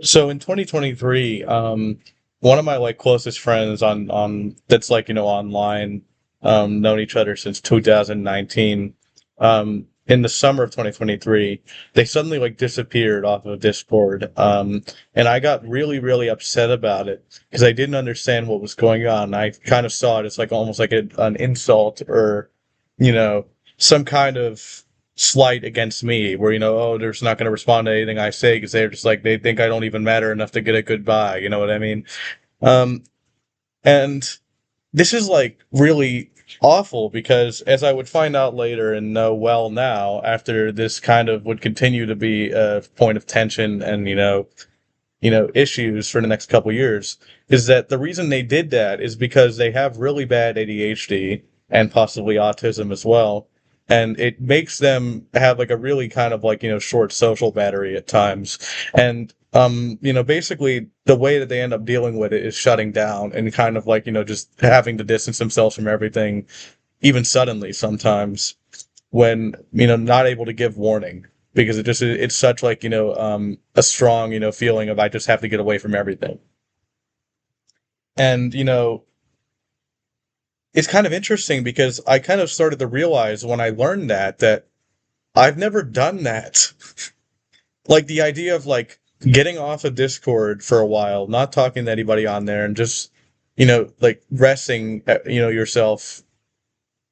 So in 2023, one of my like closest friends on that's like online, known each other since 2019. In the summer of 2023, they suddenly like disappeared off of Discord. And I got really really upset about it because I didn't understand what was going on. I kind of saw it as like almost like an insult or, you know, some kind of slight against me where oh, they're just not going to respond to anything I say because they're just like they think I don't even matter enough to get a goodbye, you know what I mean? um and this is like really awful because as I would find out later and know well now, after this kind of would continue to be a point of tension and issues for the next couple years, is that the reason they did that is because they have really bad ADHD and possibly autism as well. And it makes them have like a really kind of like, short social battery at times. And, basically the way that they end up dealing with it is shutting down and kind of like, just having to distance themselves from everything, even suddenly sometimes when not able to give warning because it's such like a strong feeling of I just have to get away from everything. And it's kind of interesting because I kind of started to realize when I learned that I've never done that. Like the idea of like getting off of Discord for a while, not talking to anybody on there, and just like resting yourself,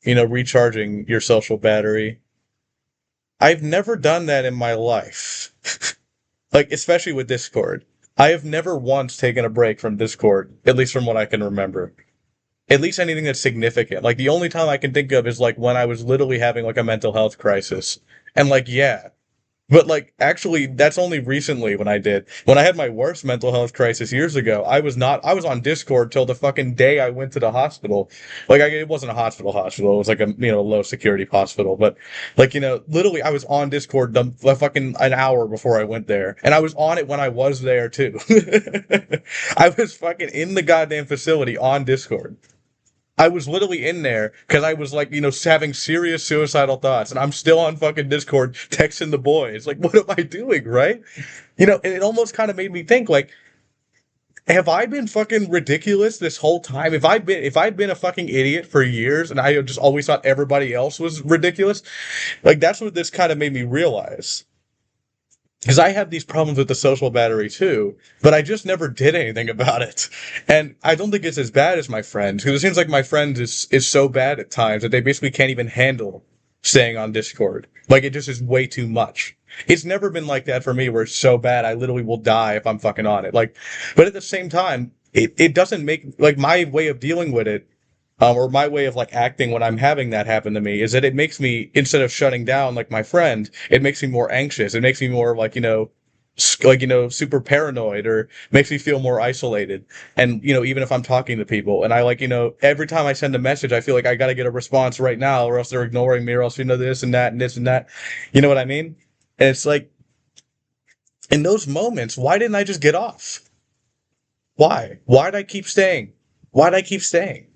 recharging your social battery. I've never done that in my life. Like, especially with Discord. I have never once taken a break from Discord, at least from what I can remember. At least anything that's significant. Like, the only time I can think of is like when I was literally having like a mental health crisis. And like, yeah, but like actually that's only recently when I did. When I had my worst mental health crisis years ago, I was on Discord till the fucking day I went to the hospital. It wasn't a hospital. It was like a low security hospital, but like literally I was on Discord the fucking an hour before I went there. And I was on it when I was there too. I was fucking in the goddamn facility on Discord. I was literally in there because I was like, having serious suicidal thoughts, and I'm still on fucking Discord texting the boys. Like, what am I doing, right? And it almost kind of made me think, like, have I been fucking ridiculous this whole time? If I'd been a fucking idiot for years, and I just always thought everybody else was ridiculous, like that's what this kind of made me realize. Because I have these problems with the social battery too, but I just never did anything about it. And I don't think it's as bad as my friends, because it seems like my friends is so bad at times that they basically can't even handle staying on Discord. Like it just is way too much. It's never been like that for me where it's so bad I literally will die if I'm fucking on it. Like, but at the same time, it doesn't make like my way of dealing with it, or my way of like acting when I'm having that happen to me is that it makes me, instead of shutting down like my friend, it makes me more anxious. It makes me more like, super paranoid, or makes me feel more isolated. And, even if I'm talking to people and I like, every time I send a message, I feel like I got to get a response right now or else they're ignoring me or else, this and that and this and that. You know what I mean? And it's like, in those moments, why didn't I just get off? Why? Why'd I keep staying? Why'd I keep staying?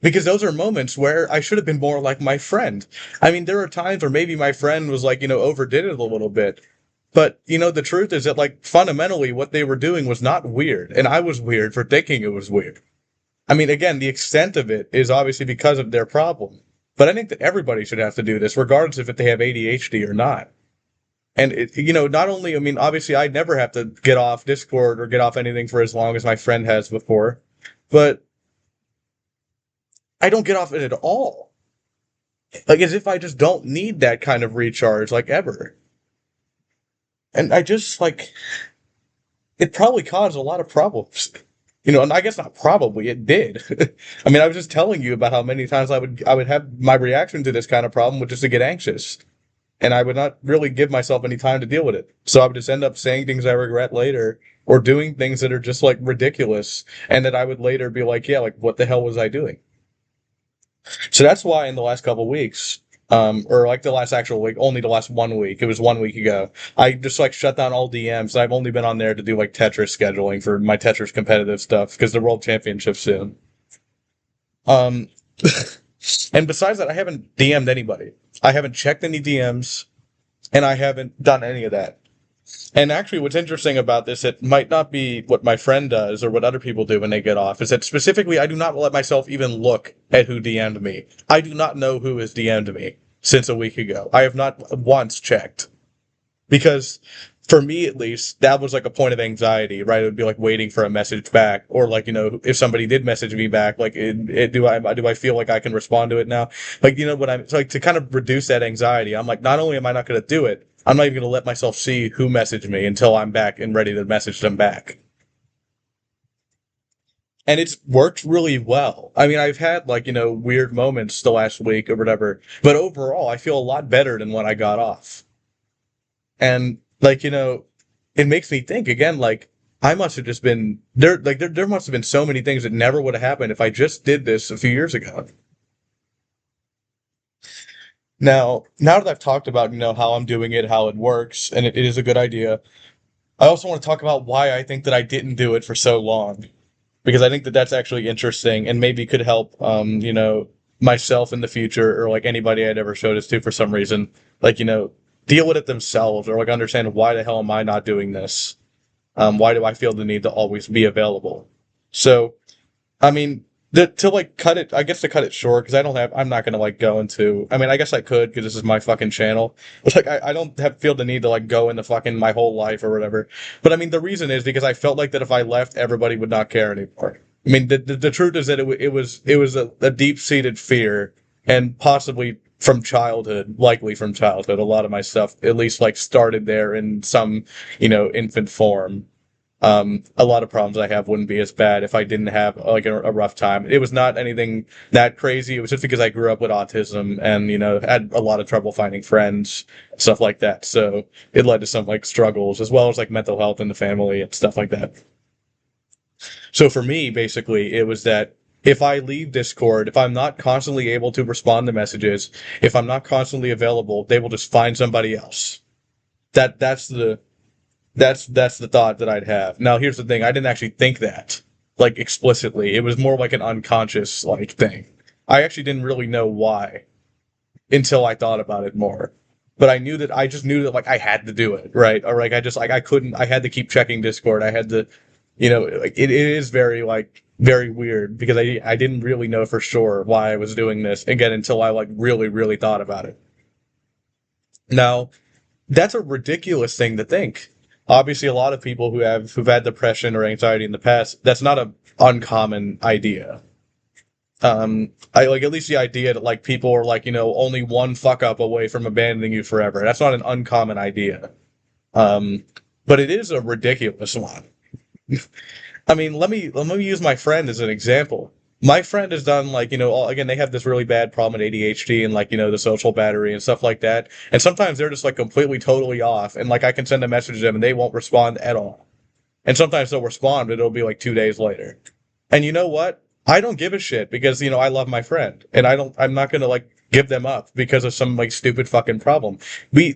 Because those are moments where I should have been more like my friend. I mean, there are times where maybe my friend was like, overdid it a little bit. But, the truth is that, like, fundamentally, what they were doing was not weird. And I was weird for thinking it was weird. I mean, again, the extent of it is obviously because of their problem. But I think that everybody should have to do this, regardless if they have ADHD or not. And, not only, I mean, obviously, I'd never have to get off Discord or get off anything for as long as my friend has before. But I don't get off it at all. Like as if I just don't need that kind of recharge like ever. And I just like it probably caused a lot of problems. And I guess not probably, it did. I mean, I was just telling you about how many times I would have my reaction to this kind of problem which is to get anxious. And I would not really give myself any time to deal with it. So I would just end up saying things I regret later or doing things that are just like ridiculous and that I would later be like, yeah, like what the hell was I doing? So that's why in the last couple of weeks, or like the last actual week, only the last 1 week, it was 1 week ago, I just like shut down all DMs. I've only been on there to do like Tetris scheduling for my Tetris competitive stuff because the World Championship's soon. Um, and besides that, I haven't DM'd anybody. I haven't checked any DMs, and I haven't done any of that. And actually, what's interesting about this, it might not be what my friend does or what other people do when they get off, is that specifically I do not let myself even look at who DM'd me. I do not know who has DM'd me since a week ago. I have not once checked. Because for me at least, that was like a point of anxiety, right? It would be like waiting for a message back, or like if somebody did message me back, like do I feel like I can respond to it now? Like what I'm so like to kind of reduce that anxiety. I'm like, not only am I not going to do it, I'm not even going to let myself see who messaged me until I'm back and ready to message them back. And it's worked really well. I mean, I've had like weird moments the last week or whatever, but overall, I feel a lot better than when I got off. And like it makes me think again, like I must have just been there. Like there must have been so many things that never would have happened if I just did this a few years ago. Now that I've talked about how I'm doing it, how it works, and it is a good idea, I also want to talk about why I think that I didn't do it for so long, because I think that that's actually interesting and maybe could help myself in the future, or like anybody I'd ever showed this to for some reason, like deal with it themselves, or like understand why the hell am I not doing this. Why do I feel the need to always be available? So, I mean, to like cut it, I guess to cut it short, because I'm not gonna like go into. I mean, I guess I could because this is my fucking channel. But like, I don't feel the need to like go into fucking my whole life or whatever. But I mean, the reason is because I felt like that if I left, everybody would not care anymore. I mean, the truth is that it was a deep seated fear, and possibly from childhood, likely from childhood. A lot of my stuff, at least, like started there in some infant form. A lot of problems I have wouldn't be as bad if I didn't have like a rough time. It was not anything that crazy. It was just because I grew up with autism and had a lot of trouble finding friends, stuff like that. So it led to some like struggles as well as like mental health in the family and stuff like that. So for me, basically, it was that if I leave Discord, if I'm not constantly able to respond to messages, if I'm not constantly available, they will just find somebody else. That's the thought that I'd have. Now, here's the thing: I didn't actually think that, like explicitly. It was more like an unconscious like thing. I actually didn't really know why until I thought about it more. But I just knew that like I had to do it, right? Or like I just like I couldn't. I had to keep checking Discord. I had to, like it is very like very weird because I didn't really know for sure why I was doing this again until I like really thought about it. Now, that's a ridiculous thing to think. Obviously, a lot of people who've had depression or anxiety in the past, that's not a uncommon idea. I like at least the idea that like people are like only one fuck up away from abandoning you forever. That's not an uncommon idea. Um, but it is a ridiculous one. I mean, let me use my friend as an example. My friend has done like again they have this really bad problem with ADHD and like the social battery and stuff like that. And sometimes they're just like completely totally off, and like I can send a message to them and they won't respond at all. And sometimes they'll respond, but it'll be like 2 days later. And you know what? I don't give a shit because I love my friend, and I'm not gonna like give them up because of some like stupid fucking problem. We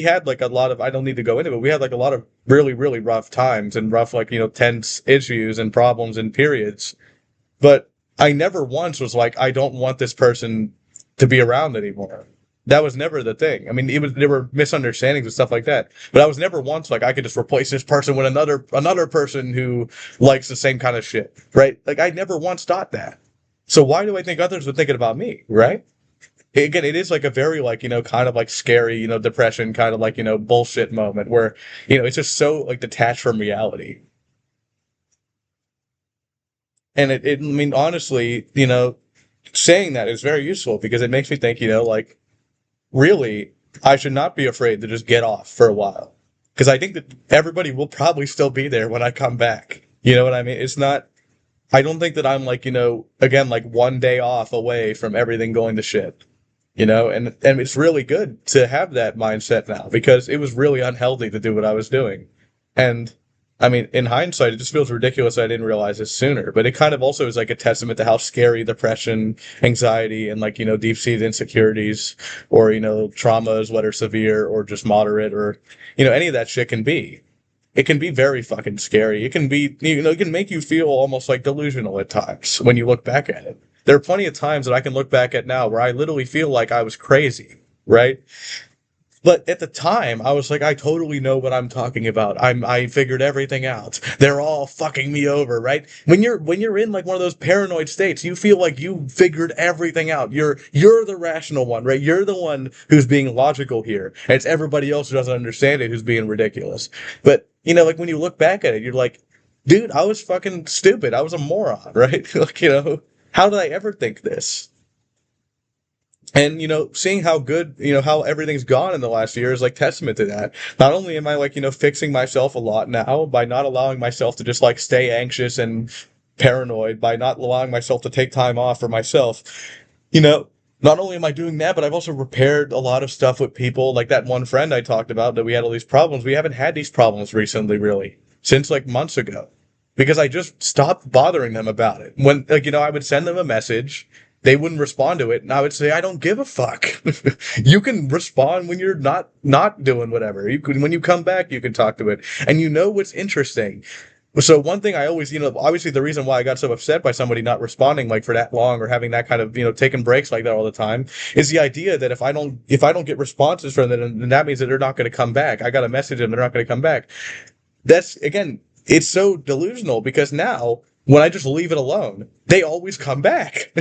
had like a lot of I don't need to go into it. We had like a lot of really rough times and rough like tense issues and problems and periods. But I never once was like I don't want this person to be around anymore. That was never the thing. I mean, there were misunderstandings and stuff like that, but I was never once like I could just replace this person with another person who likes the same kind of shit, right? Like I never once thought that. So why do I think others would think it about me, right? Again, it is like a very like kind of like scary depression kind of like bullshit moment where it's just so like detached from reality. And I mean honestly saying that is very useful because it makes me think like really, I should not be afraid to just get off for a while. Because I think that everybody will probably still be there when I come back. You know what I mean? It's not, I don't think that I'm like, again, like 1 day off away from everything going to shit. And it's really good to have that mindset now because it was really unhealthy to do what I was doing. And I mean, in hindsight, it just feels ridiculous I didn't realize this sooner. But it kind of also is like a testament to how scary depression, anxiety, and like, deep-seated insecurities or, traumas, whether severe or just moderate or, any of that shit can be. It can be very fucking scary. It can be, it can make you feel almost like delusional at times when you look back at it. There are plenty of times that I can look back at now where I literally feel like I was crazy, right? But at the time, I was like, I totally know what I'm talking about. I figured everything out. They're all fucking me over, right? When you're in like one of those paranoid states, you feel like you figured everything out. You're the rational one, right? You're the one who's being logical here. And it's everybody else who doesn't understand it who's being ridiculous. But like when you look back at it, you're like, dude, I was fucking stupid. I was a moron, right? Like, how did I ever think this? And seeing how good, how everything's gone in the last year is like testament to that. Not only am I like, fixing myself a lot now by not allowing myself to just like stay anxious and paranoid, by not allowing myself to take time off for myself, you know, not only am I doing that, but I've also repaired a lot of stuff with people like that one friend I talked about that we had all these problems. We haven't had these problems recently, really, since like months ago, because I just stopped bothering them about it. When, like, I would send them a message, they wouldn't respond to it, and I would say, I don't give a fuck. You can respond when you're not doing whatever. When you come back, you can talk to it, and what's interesting. So one thing I always, obviously the reason why I got so upset by somebody not responding like for that long or having that kind of, taking breaks like that all the time is the idea that if I don't get responses from them, then that means that they're not going to come back. I got a message and they're not going to come back. That's again, it's so delusional because now when I just leave it alone, they always come back.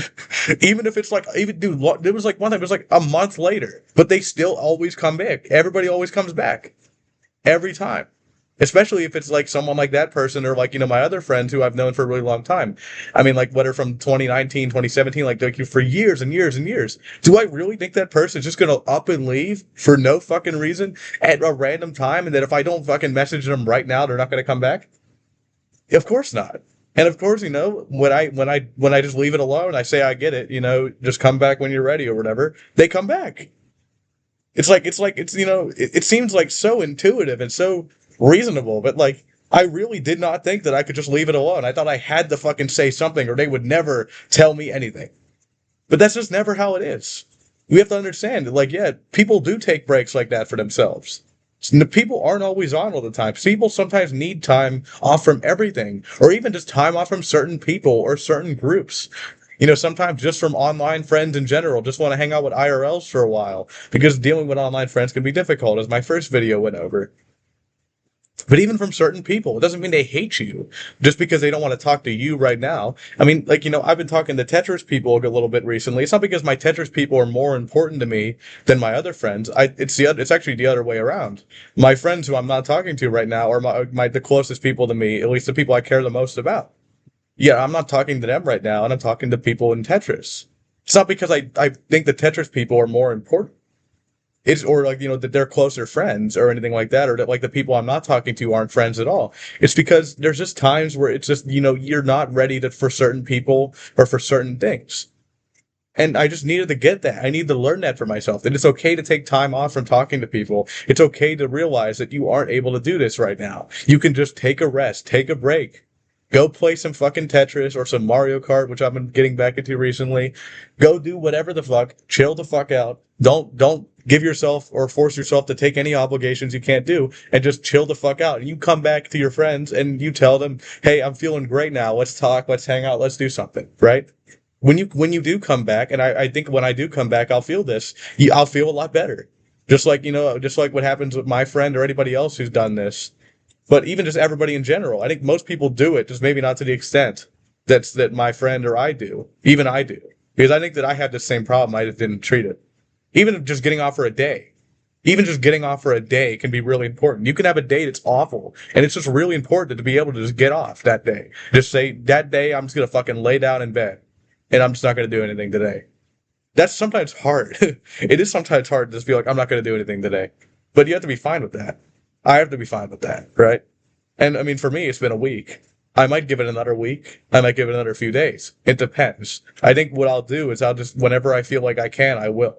Even if it's like, even dude, there was like one time, it was like a month later, but they still always come back. Everybody always comes back every time. Especially if it's like someone like that person or like, my other friends who I've known for a really long time. I mean, like, what are from 2019, 2017, like for years and years and years. Do I really think that person's just going to up and leave for no fucking reason at a random time? And that if I don't fucking message them right now, they're not going to come back? Of course not. And of course, when I just leave it alone, I say, I get it, just come back when you're ready or whatever. They come back. It seems like so intuitive and so reasonable, but like I really did not think that I could just leave it alone. I thought I had to fucking say something or they would never tell me anything. But that's just never how it is. We have to understand that, like, yeah, people do take breaks like that for themselves. People aren't always on all the time. People sometimes need time off from everything, or even just time off from certain people or certain groups. Sometimes just from online friends in general, just want to hang out with IRLs for a while because dealing with online friends can be difficult, as my first video went over. But even from certain people, it doesn't mean they hate you just because they don't want to talk to you right now. I mean, like, I've been talking to Tetris people a little bit recently. It's not because my Tetris people are more important to me than my other friends. It's actually the other way around. My friends who I'm not talking to right now are the closest people to me, at least the people I care the most about. Yeah, I'm not talking to them right now, and I'm talking to people in Tetris. It's not because I think the Tetris people are more important. It's or like that they're closer friends or anything like that, or that like the people I'm not talking to aren't friends at all. It's because there's just times where it's just you're not ready to for certain people or for certain things. And I just needed to get that. I need to learn that for myself. That it's okay to take time off from talking to people. It's okay to realize that you aren't able to do this right now. You can just take a rest, take a break. Go play some fucking Tetris or some Mario Kart, which I've been getting back into recently. Go do whatever the fuck. Chill the fuck out. Don't give yourself or force yourself to take any obligations you can't do, and just chill the fuck out. And you come back to your friends and you tell them, "Hey, I'm feeling great now. Let's talk. Let's hang out. Let's do something." Right? When you do come back, and I think when I do come back, I'll feel this. I'll feel a lot better. Just like what happens with my friend or anybody else who's done this. But even just everybody in general, I think most people do it, just maybe not to the extent that my friend or I do. Even I do. Because I think that I had the same problem, I just didn't treat it. Even just getting off for a day. Even just getting off for a day can be really important. You can have a day that's awful, and it's just really important to be able to just get off that day. Just say, that day I'm just going to fucking lay down in bed, and I'm just not going to do anything today. That's sometimes hard. It is sometimes hard to just be like, I'm not going to do anything today. But you have to be fine with that. I have to be fine with that, right? And I mean, for me, it's been a week. I might give it another week. I might give it another few days. It depends. I think what I'll do is I'll just, whenever I feel like I can, I will.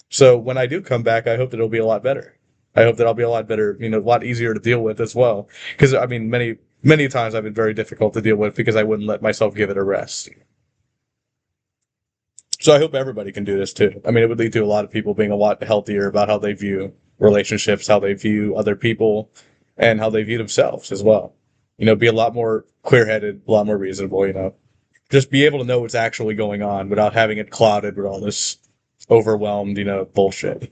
So when I do come back, I hope that it'll be a lot better. I hope that I'll be a lot better, a lot easier to deal with as well. Because, I mean, many times I've been very difficult to deal with because I wouldn't let myself give it a rest. So I hope everybody can do this too. I mean, it would lead to a lot of people being a lot healthier about how they view relationships, how they view other people, and how they view themselves as well. Be a lot more clear-headed, a lot more reasonable, just be able to know what's actually going on without having it clouded with all this overwhelmed, bullshit.